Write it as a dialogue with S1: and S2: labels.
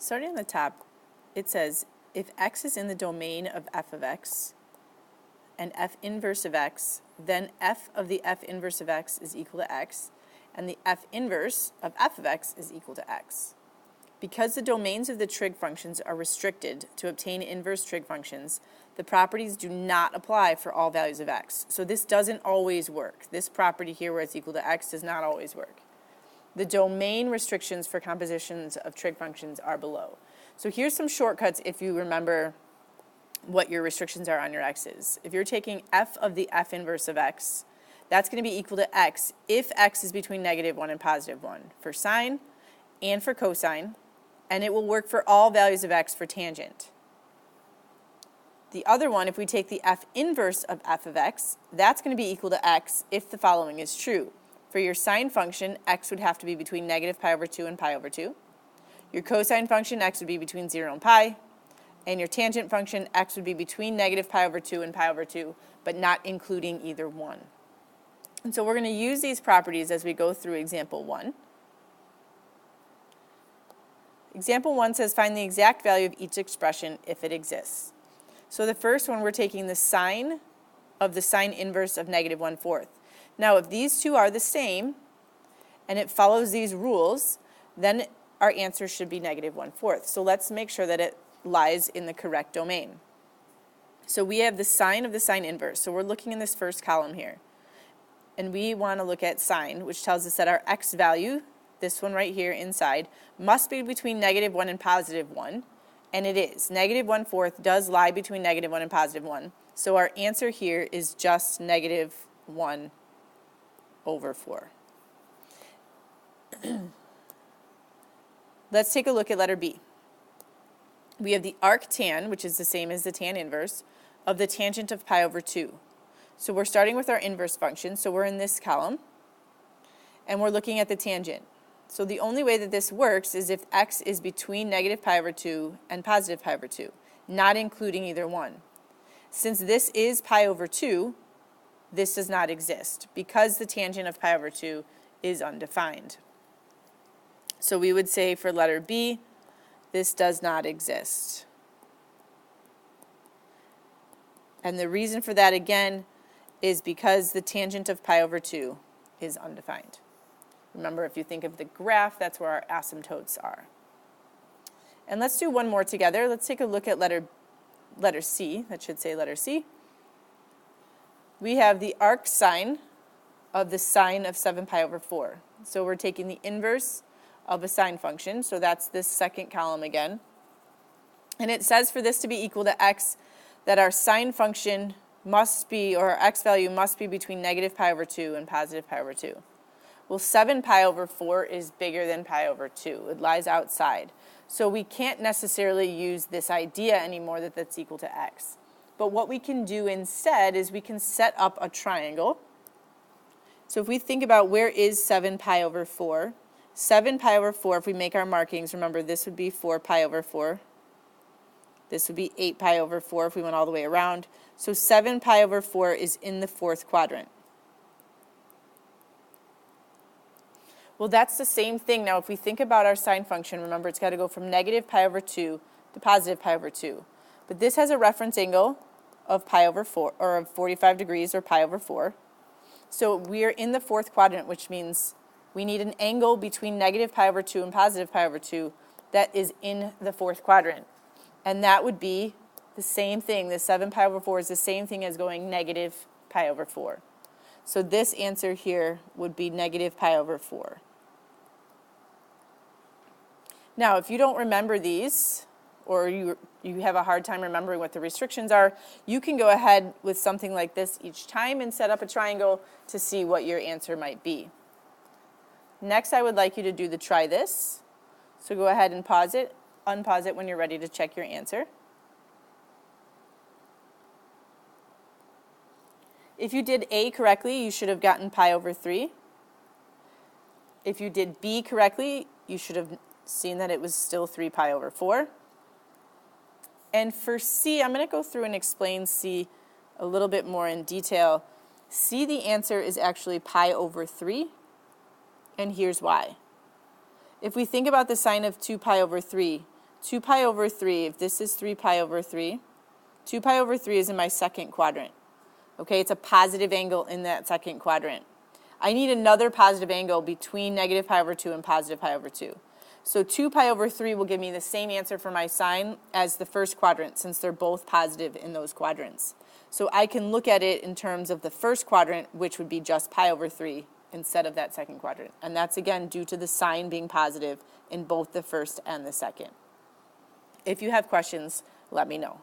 S1: Starting on the top, it says, if x is in the domain of f of x and f inverse of x, then f of the f inverse of x is equal to x, and the f inverse of f of x is equal to x. Because the domains of the trig functions are restricted to obtain inverse trig functions, the properties do not apply for all values of x. So this doesn't always work. This property here where it's equal to x does not always work. The domain restrictions for compositions of trig functions are below. So here's some shortcuts if you remember what your restrictions are on your x's. If you're taking f of the f inverse of x, that's going to be equal to x if x is between -1 and +1 for sine and for cosine, and it will work for all values of x for tangent. The other one, if we take the f inverse of f of x, that's going to be equal to x if the following is true. For your sine function, x would have to be between -π/2 and π/2. Your cosine function, x would be between 0 and pi. And your tangent function, x would be between -π/2 and π/2, but not including either one. And so we're going to use these properties as we go through example 1. Example 1 says find the exact value of each expression if it exists. So the first one, we're taking the sine of the sine inverse of -1/4. Now, if these two are the same, and it follows these rules, then our answer should be -1/4. So let's make sure that it lies in the correct domain. So we have the sine of the sine inverse. So we're looking in this first column here. And we want to look at sine, which tells us that our x value, this one right here inside, must be between -1 and +1. And it is. -1/4 does lie between -1 and +1. So our answer here is just -1/4. Let's take a look at letter B. We have the arctan, which is the same as the tan inverse, of the tangent of π/2. So we're starting with our inverse function, so we're in this column, and we're looking at the tangent. So the only way that this works is if x is between -π/2 and +π/2, not including either one. Since this is π/2, this does not exist because the tangent of π/2 is undefined. So we would say for letter B, this does not exist. And the reason for that, again, is because the tangent of π/2 is undefined. Remember, if you think of the graph, that's where our asymptotes are. And let's do one more together. Let's take a look at letter C. That should say letter C. We have the arcsine of the sine of 7π/4. So we're taking the inverse of a sine function. So that's this second column again. And it says for this to be equal to x, that our sine function must be, or our x value must be between -π/2 and +π/2. Well, 7π/4 is bigger than π/2. It lies outside. So we can't necessarily use this idea anymore that that's equal to x. But what we can do instead is we can set up a triangle. So if we think about where is 7π/4, 7π/4, if we make our markings, remember this would be 4π/4. This would be 8π/4 if we went all the way around. So 7π/4 is in the fourth quadrant. Well, that's the same thing. Now, if we think about our sine function, remember it's got to go from -π/2 to +π/2. But this has a reference angle of π/4, or of 45 degrees, or π/4. So we are in the fourth quadrant, which means we need an angle between -π/2 and +π/2 that is in the fourth quadrant. And that would be the same thing. The 7π/4 is the same thing as going -π/4. So this answer here would be -π/4. Now, if you don't remember these, or you have a hard time remembering what the restrictions are, you can go ahead with something like this each time and set up a triangle to see what your answer might be. Next, I would like you to do the try this. So go ahead and pause it, unpause it when you're ready to check your answer. If you did A correctly, you should have gotten π/3. If you did B correctly, you should have seen that it was still 3π/4. And for C, I'm going to go through and explain C a little bit more in detail. C, the answer is actually π/3, and here's why. If we think about the sine of 2π/3, 2 pi over 3, if this is 3 pi over 3, 2 pi over 3 is in my second quadrant. Okay, it's a positive angle in that second quadrant. I need another positive angle between negative pi over 2 and positive pi over 2. So 2 pi over 3 will give me the same answer for my sine as the first quadrant, since they're both positive in those quadrants. So I can look at it in terms of the first quadrant, which would be just pi over 3 instead of that second quadrant. And that's, again, due to the sign being positive in both the first and the second. If you have questions, let me know.